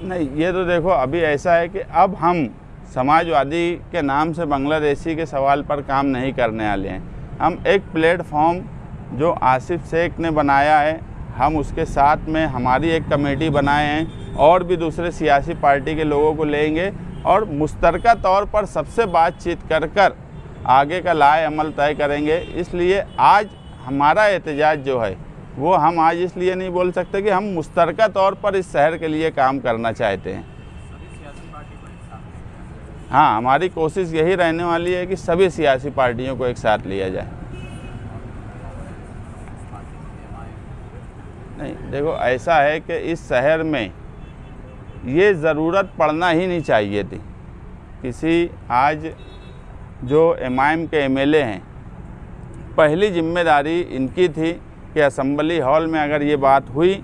नहीं, ये तो देखो अभी ऐसा है कि अब हम समाजवादी के नाम से बांग्लादेशी के सवाल पर काम नहीं करने वाले हैं। हम एक प्लेटफॉर्म जो आसिफ शेख ने बनाया है, हम उसके साथ में हमारी एक कमेटी बनाए हैं और भी दूसरे सियासी पार्टी के लोगों को लेंगे और मुश्तरका तौर पर सबसे बातचीत कर आगे का लाए अमल तय करेंगे। इसलिए आज हमारा एहतजाज जो है वो हम आज इसलिए नहीं बोल सकते कि हम मुश्तरका तौर पर इस शहर के लिए काम करना चाहते हैं। हाँ, हमारी कोशिश यही रहने वाली है कि सभी सियासी पार्टियों को एक साथ लिया जाए। नहीं, देखो ऐसा है कि इस शहर में ये ज़रूरत पड़ना ही नहीं चाहिए थी। किसी आज जो एमआईएम के एमएलए हैं, पहली जिम्मेदारी इनकी थी कि असेंबली हॉल में अगर ये बात हुई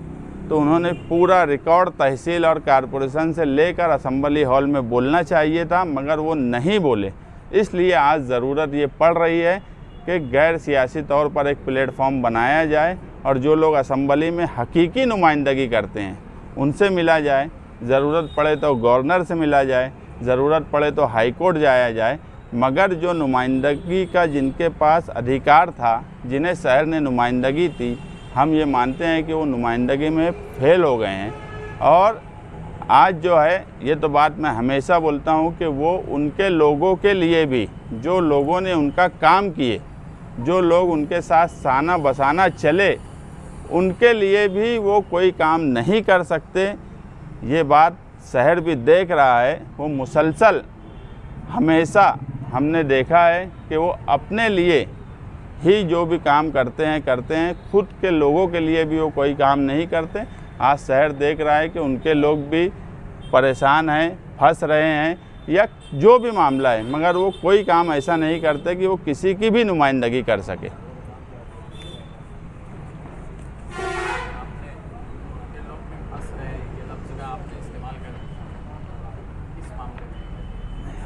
तो उन्होंने पूरा रिकॉर्ड तहसील और कारपोरेशन से लेकर असेंबली हॉल में बोलना चाहिए था, मगर वो नहीं बोले। इसलिए आज ज़रूरत ये पड़ रही है कि गैर सियासी तौर पर एक प्लेटफॉर्म बनाया जाए और जो लोग असेंबली में हकीकी नुमाइंदगी करते हैं उनसे मिला जाए। ज़रूरत पड़े तो गवर्नर से मिला जाए, ज़रूरत पड़े तो हाई कोर्ट जाया जाए, मगर जो नुमाइंदगी का जिनके पास अधिकार था, जिन्हें शहर ने नुमाइंदगी थी, हम ये मानते हैं कि वो नुमाइंदगी में फेल हो गए हैं। और आज जो है, ये तो बात मैं हमेशा बोलता हूँ कि वो उनके लोगों के लिए भी, जो लोगों ने उनका काम किए, जो लोग उनके साथ साना बसाना चले, उनके लिए भी वो कोई काम नहीं कर सकते। ये बात शहर भी देख रहा है। वो मुसलसल हमेशा हमने देखा है कि वो अपने लिए ही जो भी काम करते हैं, खुद के लोगों के लिए भी वो कोई काम नहीं करते। आज शहर देख रहा है कि उनके लोग भी परेशान हैं, फंस रहे हैं या जो भी मामला है, मगर वो कोई काम ऐसा नहीं करते कि वो किसी की भी नुमाइंदगी कर सके।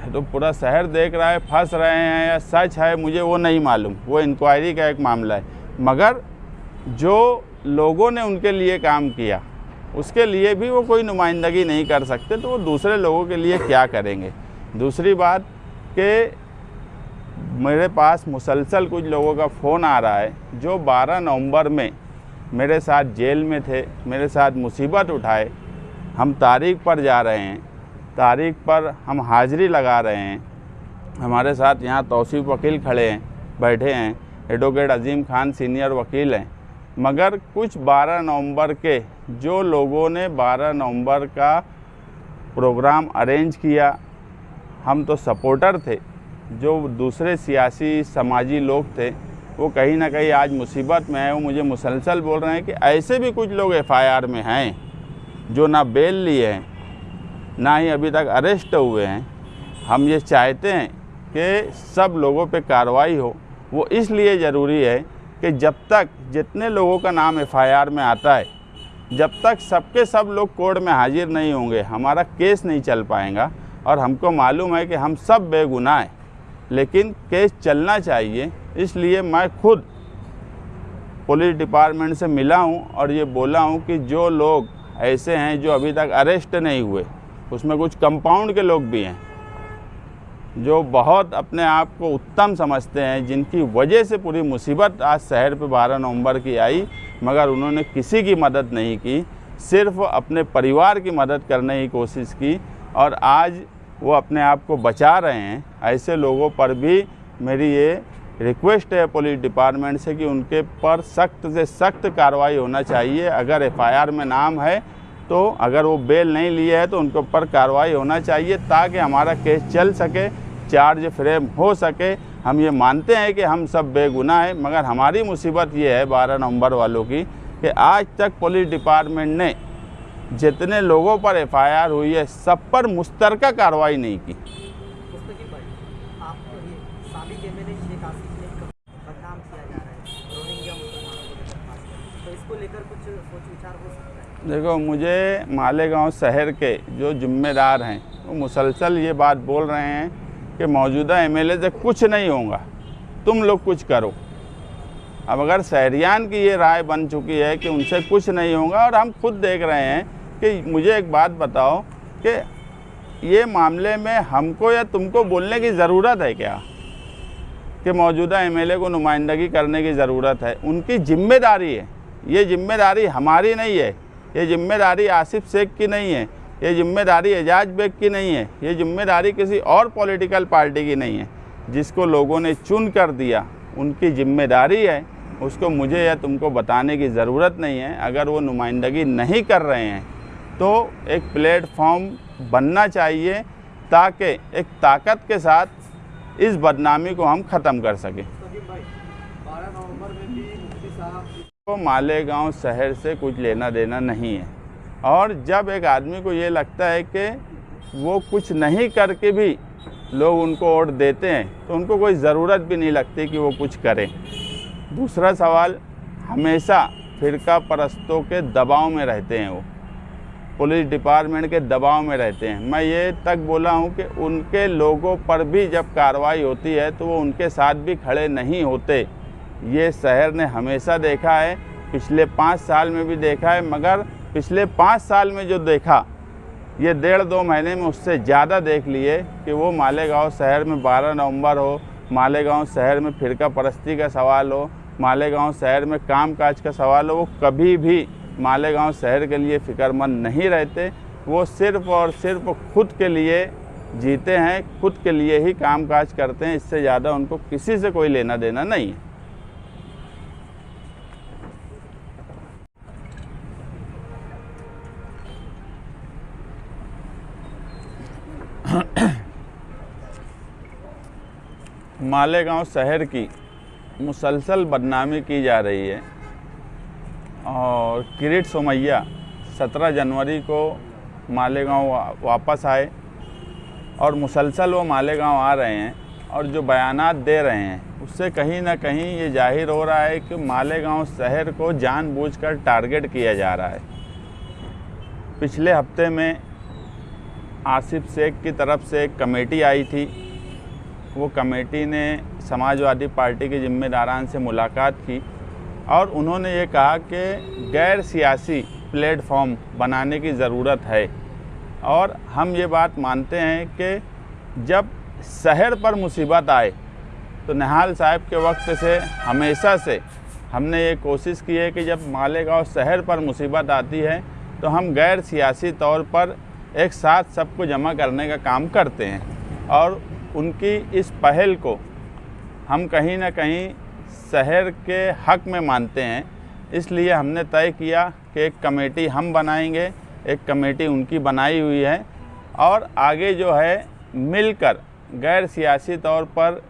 तो पूरा शहर देख रहा है, फंस रहे हैं या सच है मुझे वो नहीं मालूम, वो इंक्वायरी का एक मामला है। मगर जो लोगों ने उनके लिए काम किया उसके लिए भी वो कोई नुमाइंदगी नहीं कर सकते, तो वो दूसरे लोगों के लिए क्या करेंगे। दूसरी बात कि मेरे पास मुसलसल कुछ लोगों का फ़ोन आ रहा है जो 12 नवंबर में मेरे साथ जेल में थे, मेरे साथ मुसीबत उठाए। हम तारीख पर जा रहे हैं, तारीख पर हम हाज़िरी लगा रहे हैं। हमारे साथ यहाँ तौसीफ़ वकील खड़े हैं, बैठे हैं, एडवोकेट अजीम खान सीनियर वकील हैं। मगर कुछ 12 नवंबर के जो लोगों ने 12 नवंबर का प्रोग्राम अरेंज किया, हम तो सपोर्टर थे, जो दूसरे सियासी समाजी लोग थे वो कहीं ना कहीं आज मुसीबत में है। वो मुझे मुसलसल बोल रहे हैं कि ऐसे भी कुछ लोग एफआईआर में हैं जो ना बेल लिए हैं, ना ही अभी तक अरेस्ट हुए हैं। हम ये चाहते हैं कि सब लोगों पे कार्रवाई हो। वो इसलिए ज़रूरी है कि जब तक जितने लोगों का नाम एफआईआर में आता है, जब तक सबके सब लोग कोर्ट में हाजिर नहीं होंगे, हमारा केस नहीं चल पाएगा। और हमको मालूम है कि हम सब बेगुनाह हैं, लेकिन केस चलना चाहिए। इसलिए मैं खुद पुलिस डिपार्टमेंट से मिला हूं और ये बोला हूं कि जो लोग ऐसे हैं जो अभी तक अरेस्ट नहीं हुए, उसमें कुछ कंपाउंड के लोग भी हैं जो बहुत अपने आप को उत्तम समझते हैं, जिनकी वजह से पूरी मुसीबत आज शहर पे 12 नवंबर की आई, मगर उन्होंने किसी की मदद नहीं की, सिर्फ अपने परिवार की मदद करने की कोशिश की और आज वो अपने आप को बचा रहे हैं। ऐसे लोगों पर भी मेरी ये रिक्वेस्ट है पुलिस डिपार्टमेंट से कि उनके पर सख्त से सख्त कार्रवाई होना चाहिए। अगर एफआईआर में नाम है तो अगर वो बेल नहीं लिए है तो उनके ऊपर कार्रवाई होना चाहिए, ताकि हमारा केस चल सके, चार्ज फ्रेम हो सके। हम ये मानते हैं कि हम सब बेगुनाह हैं, मगर हमारी मुसीबत ये है 12 नवंबर वालों की कि आज तक पुलिस डिपार्टमेंट ने जितने लोगों पर एफआईआर हुई है सब पर मुश्तरका कार्रवाई नहीं की। देखो, मुझे मालेगांव शहर के जो जिम्मेदार हैं वो मुसलसल ये बात बोल रहे हैं कि मौजूदा एमएलए से कुछ नहीं होगा, तुम लोग कुछ करो। अब अगर शहरियान की ये राय बन चुकी है कि उनसे कुछ नहीं होगा, और हम खुद देख रहे हैं कि मुझे एक बात बताओ कि ये मामले में हमको या तुमको बोलने की ज़रूरत है क्या कि मौजूदा एमएलए को नुमाइंदगी करने की ज़रूरत है? उनकी जिम्मेदारी है, ये जिम्मेदारी हमारी नहीं है, ये जिम्मेदारी आसिफ शेख की नहीं है, ये जिम्मेदारी एजाज बेग की नहीं है, ये जिम्मेदारी किसी और पॉलिटिकल पार्टी की नहीं है। जिसको लोगों ने चुन कर दिया उनकी जिम्मेदारी है, उसको मुझे या तुमको बताने की ज़रूरत नहीं है। अगर वो नुमाइंदगी नहीं कर रहे हैं तो एक प्लेटफॉर्म बनना चाहिए ताकि एक ताकत के साथ इस बदनामी को हम ख़त्म कर सकें। तो मालेगांव शहर से कुछ लेना देना नहीं है, और जब एक आदमी को ये लगता है कि वो कुछ नहीं करके भी लोग उनको वोट देते हैं तो उनको कोई ज़रूरत भी नहीं लगती कि वो कुछ करें। दूसरा सवाल, हमेशा फ़िरका परस्तों के दबाव में रहते हैं, वो पुलिस डिपार्टमेंट के दबाव में रहते हैं। मैं ये तक बोला हूँ कि उनके लोगों पर भी जब कार्रवाई होती है तो वो उनके साथ भी खड़े नहीं होते। ये शहर ने हमेशा देखा है, पिछले 5 साल में भी देखा है, मगर पिछले 5 साल में जो देखा ये 1.5-2 महीने में उससे ज़्यादा देख लिए कि वो मालेगांव शहर में 12 नवंबर हो, मालेगांव शहर में फ़िरका परस्ती का सवाल हो, मालेगांव शहर में कामकाज का सवाल हो, वो कभी भी मालेगांव शहर के लिए फ़िक्रमंद नहीं रहते। वो सिर्फ़ और सिर्फ खुद के लिए जीते हैं, खुद के लिए ही कामकाज करते हैं, इससे ज़्यादा उनको किसी से कोई लेना देना नहीं है। मालेगांव शहर की मुसलसल बदनामी की जा रही है और किरीट सोमैया 17 जनवरी को मालेगांव वापस आए और मुसलसल वो मालेगांव आ रहे हैं और जो बयानात दे रहे हैं उससे कहीं ना कहीं ये जाहिर हो रहा है कि मालेगांव शहर को जानबूझकर टारगेट किया जा रहा है। पिछले हफ्ते में आसिफ शेख की तरफ से एक कमेटी आई थी, वो कमेटी ने समाजवादी पार्टी के जिम्मेदारान से मुलाकात की और उन्होंने ये कहा कि गैर सियासी प्लेटफॉर्म बनाने की ज़रूरत है। और हम ये बात मानते हैं कि जब शहर पर मुसीबत आए तो निहाल साहब के वक्त से हमेशा से हमने ये कोशिश की है कि जब मालेगांव शहर पर मुसीबत आती है तो हम गैर सियासी तौर पर एक साथ सबको जमा करने का काम करते हैं और उनकी इस पहल को हम कहीं ना कहीं शहर के हक में मानते हैं। इसलिए हमने तय किया कि एक कमेटी हम बनाएंगे, एक कमेटी उनकी बनाई हुई है और आगे जो है मिलकर गैर सियासी तौर पर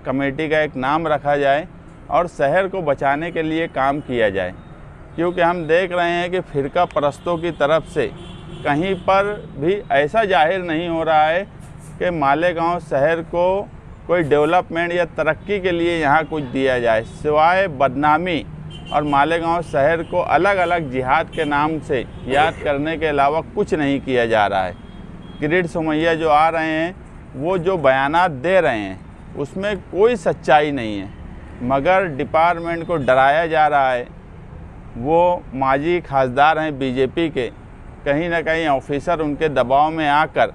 कमेटी का एक नाम रखा जाए और शहर को बचाने के लिए काम किया जाए। क्योंकि हम देख रहे हैं कि फ़िरका परस्तों की तरफ से कहीं पर भी ऐसा जाहिर नहीं हो रहा है कि मालेगांव शहर को कोई डेवलपमेंट या तरक्की के लिए यहाँ कुछ दिया जाए, सिवाय बदनामी और मालेगांव शहर को अलग अलग जिहाद के नाम से याद करने के अलावा कुछ नहीं किया जा रहा है। किरीट सोमैया जो आ रहे हैं वो जो बयानात दे रहे हैं उसमें कोई सच्चाई नहीं है, मगर डिपार्टमेंट को डराया जा रहा है। वो माजी खासदार हैं बीजेपी के, कहीं ना कहीं ऑफिसर उनके दबाव में आकर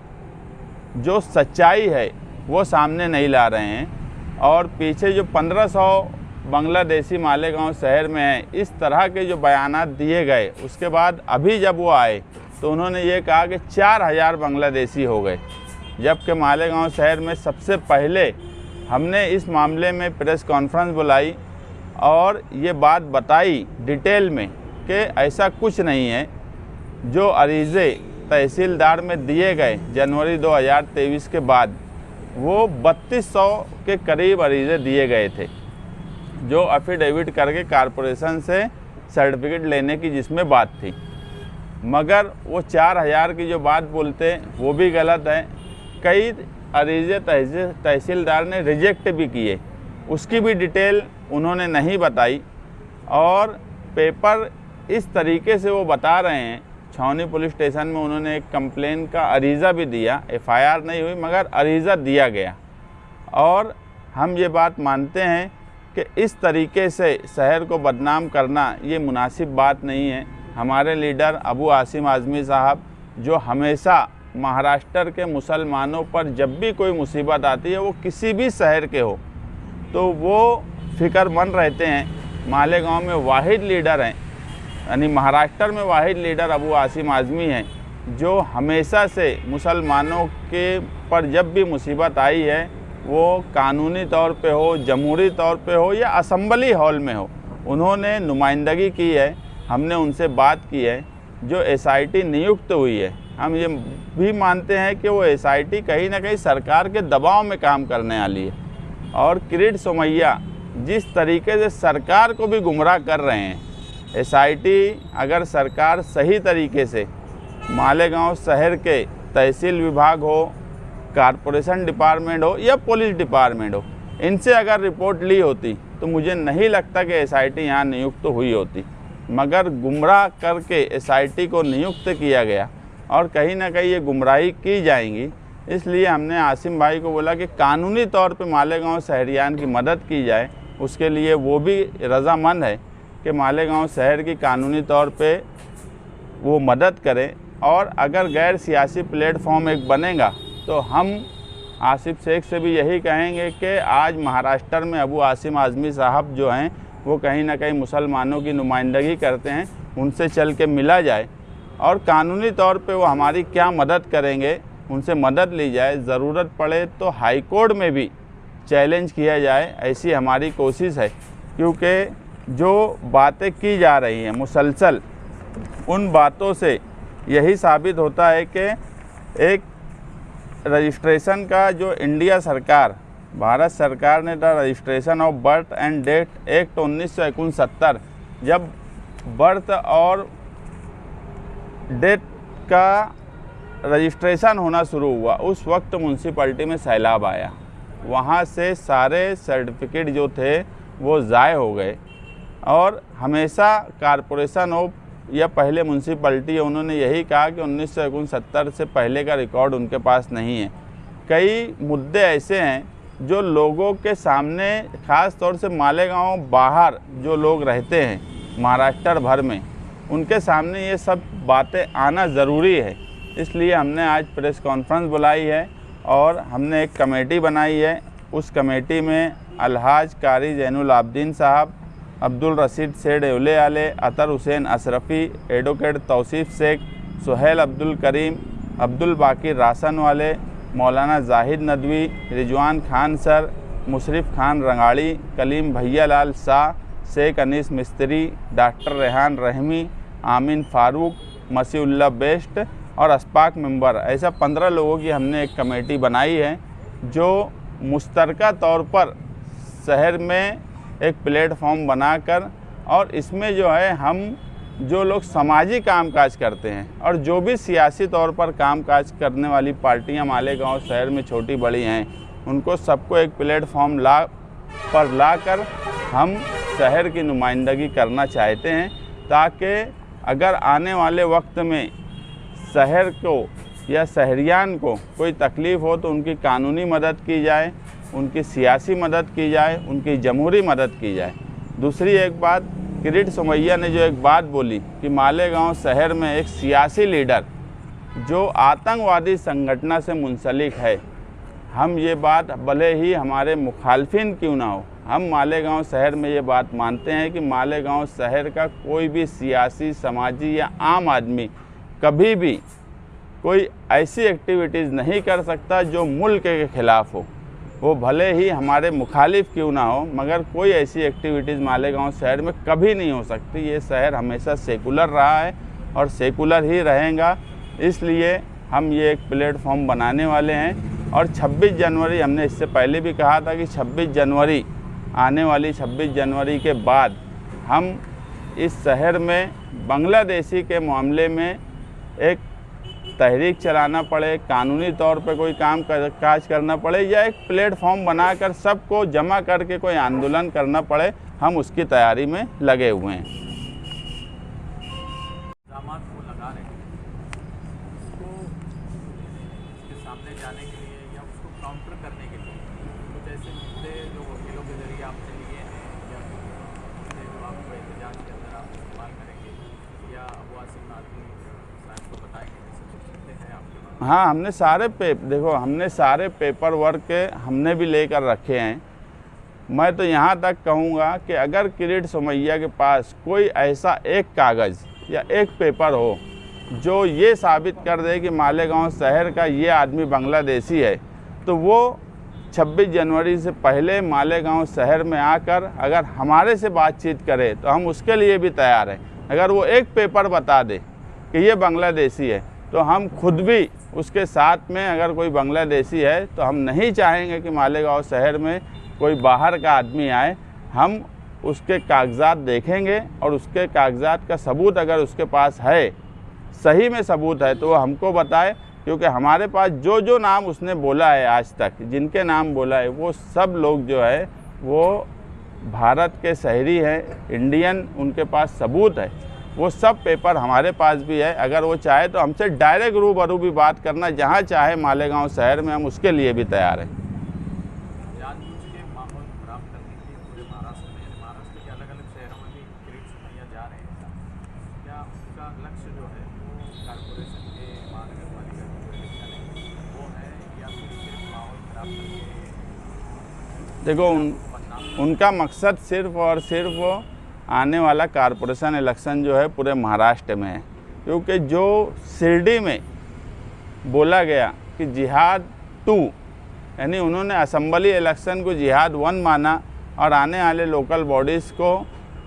जो सच्चाई है वो सामने नहीं ला रहे हैं। और पीछे जो 1500 बांग्लादेशी मालेगांव शहर में है, इस तरह के जो बयानात दिए गए, उसके बाद अभी जब वो आए तो उन्होंने ये कहा कि 4000 बांग्लादेशी हो गए, जबकि मालेगांव शहर में सबसे पहले हमने इस मामले में प्रेस कॉन्फ्रेंस बुलाई और ये बात बताई डिटेल में कि ऐसा कुछ नहीं है। जो अरीज़े तहसीलदार में दिए गए जनवरी 2023 के बाद वो 3200 के करीब अरीज़े दिए गए थे, जो एफिडेविट करके कारपोरेशन से सर्टिफिकेट लेने की जिसमें बात थी, मगर वो 4000 की जो बात बोलते वो भी गलत है। कई अरीज़े तहसीलदार ने रिजेक्ट भी किए, उसकी भी डिटेल उन्होंने नहीं बताई। और पेपर इस तरीके से वो बता रहे हैं, छावनी पुलिस स्टेशन में उन्होंने एक कंप्लेन का अरीज़ा भी दिया, एफआईआर नहीं हुई मगर अरीज़ा दिया गया। और हम ये बात मानते हैं कि इस तरीके से शहर को बदनाम करना ये मुनासिब बात नहीं है। हमारे लीडर अबू आसिम आज़मी साहब, जो हमेशा महाराष्ट्र के मुसलमानों पर जब भी कोई मुसीबत आती है, वो किसी भी शहर के हो, तो वो फ़िक्रमंद रहते हैं। मालेगांव में वाहिद लीडर हैं, यानी महाराष्ट्र में वाहिद लीडर अबू आसिम आज़मी हैं, जो हमेशा से मुसलमानों के पर जब भी मुसीबत आई है, वो कानूनी तौर पे हो, जमहूरी तौर पे हो या असेंबली हॉल में हो, उन्होंने नुमाइंदगी की है। हमने उनसे बात की है। जो SIT नियुक्त हुई है, हम ये भी मानते हैं कि वो SIT कहीं ना कहीं सरकार के दबाव में काम करने वाली है। और किरीट सोमैया जिस तरीके से सरकार को भी गुमराह कर रहे हैं, SIT अगर सरकार सही तरीके से मालेगांव शहर के तहसील विभाग हो, कारपोरेशन डिपार्टमेंट हो या पुलिस डिपार्टमेंट हो, इनसे अगर रिपोर्ट ली होती तो मुझे नहीं लगता कि SIT यहाँ नियुक्त हुई होती। मगर गुमराह करके SIT को नियुक्त किया गया और कहीं ना कहीं ये गुमराही की जाएंगी। इसलिए हमने आसिम भाई को बोला कि कानूनी तौर पे मालेगांव शहरियान की मदद की जाए। उसके लिए वो भी रज़ामंद है कि मालेगांव शहर की कानूनी तौर पे वो मदद करें। और अगर गैर सियासी प्लेटफॉर्म एक बनेगा तो हम आसिफ शेख से भी यही कहेंगे कि आज महाराष्ट्र में अबू आसिम आज़मी साहब जो हैं, वो कहीं ना कहीं मुसलमानों की नुमाइंदगी करते हैं, उनसे चल के मिला जाए और कानूनी तौर पे वो हमारी क्या मदद करेंगे, उनसे मदद ली जाए। ज़रूरत पड़े तो हाई कोर्ट में भी चैलेंज किया जाए, ऐसी हमारी कोशिश है। क्योंकि जो बातें की जा रही हैं मुसलसल, उन बातों से यही साबित होता है कि एक रजिस्ट्रेशन का जो इंडिया सरकार, भारत सरकार ने the registration of birth and death act 1969, जब बर्थ और डेथ का रजिस्ट्रेशन होना शुरू हुआ, उस वक्त म्यूनसिपैलिटी में सैलाब आया। वहाँ से सारे सर्टिफिकेट जो थे वो ज़ाय हो गए। और हमेशा कारपोरेशन ऑफ या पहले म्यूनसिपैलिटी, उन्होंने यही कहा कि 1969 से पहले का रिकॉर्ड उनके पास नहीं है। कई मुद्दे ऐसे हैं जो लोगों के सामने, ख़ास तौर से मालेगांव बाहर जो लोग रहते हैं महाराष्ट्र भर में, उनके सामने ये सब बातें आना ज़रूरी है। इसलिए हमने आज प्रेस कॉन्फ्रेंस बुलाई है और हमने एक कमेटी बनाई है। उस कमेटी में अलहाज कारी जैनुल आबदीन साहब, अब्दुल रशीद सेठ एवले आले, अतर हुसैन अशरफ़ी, एडवोकेट तौसीफ़ शेख, सुहेल अब्दुल करीम, अब्दुल बाकी रासन वाले, मौलाना जाहिद नदवी, रिजवान खान सर, मुशरफ खान रंगाड़ी, कलीम भैया लाल शाह, शेख अनीस मिस्त्री, डॉक्टर रेहान रहमी, आमिन फ़ारूक, मसीउल्लाह बेस्ट और अस्पाक मेंबर, ऐसा 15 लोगों की हमने एक कमेटी बनाई है जो मुश्तरका तौर पर शहर में एक प्लेटफॉर्म बनाकर, और इसमें जो है हम जो लोग समाजी कामकाज करते हैं और जो भी सियासी तौर पर कामकाज करने वाली पार्टियां मालेगांव शहर में छोटी बड़ी हैं, उनको सबको एक प्लेटफॉर्म लाकर हम शहर की नुमाइंदगी करना चाहते हैं, ताकि अगर आने वाले वक्त में शहर को या शहरियान को कोई तकलीफ़ हो तो उनकी कानूनी मदद की जाए, उनकी सियासी मदद की जाए, उनकी जमहूरी मदद की जाए। दूसरी एक बात, किरीट सोमैया ने जो एक बात बोली कि मालेगांव शहर में एक सियासी लीडर जो आतंकवादी संगठन से मुंसलिक है, हम ये बात भले ही हमारे मुखालफिन क्यों ना हो, हम मालेगांव शहर में ये बात मानते हैं कि मालेगांव शहर का कोई भी सियासी, समाजी या आम आदमी कभी भी कोई ऐसी एक्टिविटीज़ नहीं कर सकता जो मुल्क के ख़िलाफ़ हो। वो भले ही हमारे मुखालिफ क्यों ना हो, मगर कोई ऐसी एक्टिविटीज़ मालेगांव शहर में कभी नहीं हो सकती। ये शहर हमेशा सेकुलर रहा है और सेकुलर ही रहेगा। इसलिए हम ये एक प्लेटफॉर्म बनाने वाले हैं। और 26 जनवरी, हमने इससे पहले भी कहा था कि 26 जनवरी, आने वाली 26 जनवरी के बाद हम इस शहर में बांग्लादेशी के मामले में एक तहरीक चलाना पड़े, कानूनी तौर पे कोई काज करना पड़े, या एक प्लेटफॉर्म बनाकर सबको जमा करके कोई आंदोलन करना पड़े, हम उसकी तैयारी में लगे हुए हैं। दामाद को लगा रहे हैं, उसको उसके सामने जाने के लिए या उसको काउंटर करने के लिए कुछ ऐसे मुद्दे जो वकीलों के जरिए आपने लिए हैं या जो आपको एहतजाज के अंदर आप इस्तेमाल करेंगे, या या वो आसिम आदमी साहब को बताएंगे जैसे कुछ हैं आपके पास? हाँ, हमने सारे पेपर वर्क हमने भी लेकर रखे हैं। मैं तो यहाँ तक कहूँगा कि अगर किरीट सोमैया के पास कोई ऐसा एक कागज़ या एक पेपर हो जो ये साबित कर दे कि मालेगांव शहर का ये आदमी बांग्लादेशी है, तो वो 26 जनवरी से पहले मालेगांव शहर में आकर अगर हमारे से बातचीत करे तो हम उसके लिए भी तैयार हैं। अगर वो एक पेपर बता दे कि ये बांग्लादेशी है तो हम खुद भी उसके साथ में, अगर कोई बांग्लादेशी है तो हम नहीं चाहेंगे कि मालेगांव शहर में कोई बाहर का आदमी आए। हम उसके कागजात देखेंगे और उसके कागजात का सबूत अगर उसके पास है, सही में सबूत है, तो वो हमको बताए। क्योंकि हमारे पास जो जो नाम उसने बोला है आज तक, जिनके नाम बोला है, वो सब लोग जो है वो भारत के शहरी हैं, इंडियन, उनके पास सबूत है। वो सब पेपर हमारे पास भी है। अगर वो चाहे तो हमसे डायरेक्ट रूबरू भी बात करना, जहाँ चाहे मालेगांव शहर में, हम उसके लिए भी तैयार हैं। जानबूझ के माहौल खराब करने के लिए पूरे महाराष्ट्र में, यानी महाराष्ट्र के अलग अलग शहरों में भी किरीट सोमैया जा रहे हैं, क्या उनका लक्ष्य जो है वो कारपोरेशन के, महानगर पालिका के जो इलेक्शन है वो है, या फिर सिर्फ माहौल खराब करके? देखो, उनका मकसद सिर्फ और सिर्फ आने वाला कारपोरेशन इलेक्शन जो है पूरे महाराष्ट्र में है। क्योंकि जो शिरडी में बोला गया कि जिहाद 2, यानी उन्होंने असेंबली इलेक्शन को जिहाद 1 माना और आने वाले लोकल बॉडीज़ को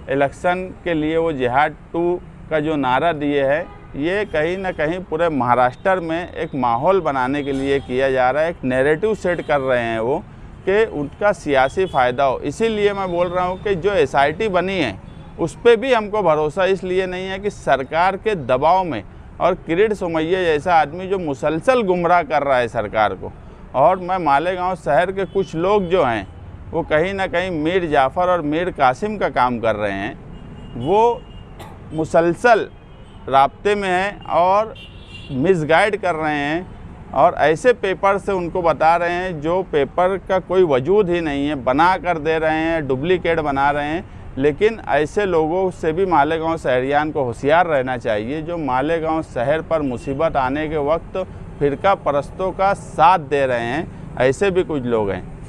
इलेक्शन के लिए वो जिहाद 2 का जो नारा दिए है, ये कहीं ना कहीं पूरे महाराष्ट्र में एक माहौल बनाने के लिए किया जा रहा है। एक नैरेटिव सेट कर रहे हैं वो कि उनका सियासी फ़ायदा हो। इसीलिए मैं बोल रहा हूँ कि जो SIT बनी है उस पर भी हमको भरोसा इसलिए नहीं है कि सरकार के दबाव में, और किरीट सोमैया जैसा आदमी जो मुसलसल गुमराह कर रहा है सरकार को। और मैं मालेगांव शहर के कुछ लोग जो हैं वो कहीं ना कहीं मीर जाफ़र और मीर कासिम का काम कर रहे हैं। वो मुसलसल राब्ते में हैं और मिसगाइड कर रहे हैं और ऐसे पेपर से उनको बता रहे हैं जो पेपर का कोई वजूद ही नहीं है, बना कर दे रहे हैं, डुप्लीकेट बना रहे हैं। लेकिन ऐसे लोगों से भी मालेगांव शहरियान को होशियार रहना चाहिए, जो मालेगांव शहर पर मुसीबत आने के वक्त फ़िरका परस्तों का साथ दे रहे हैं। ऐसे भी कुछ लोग हैं।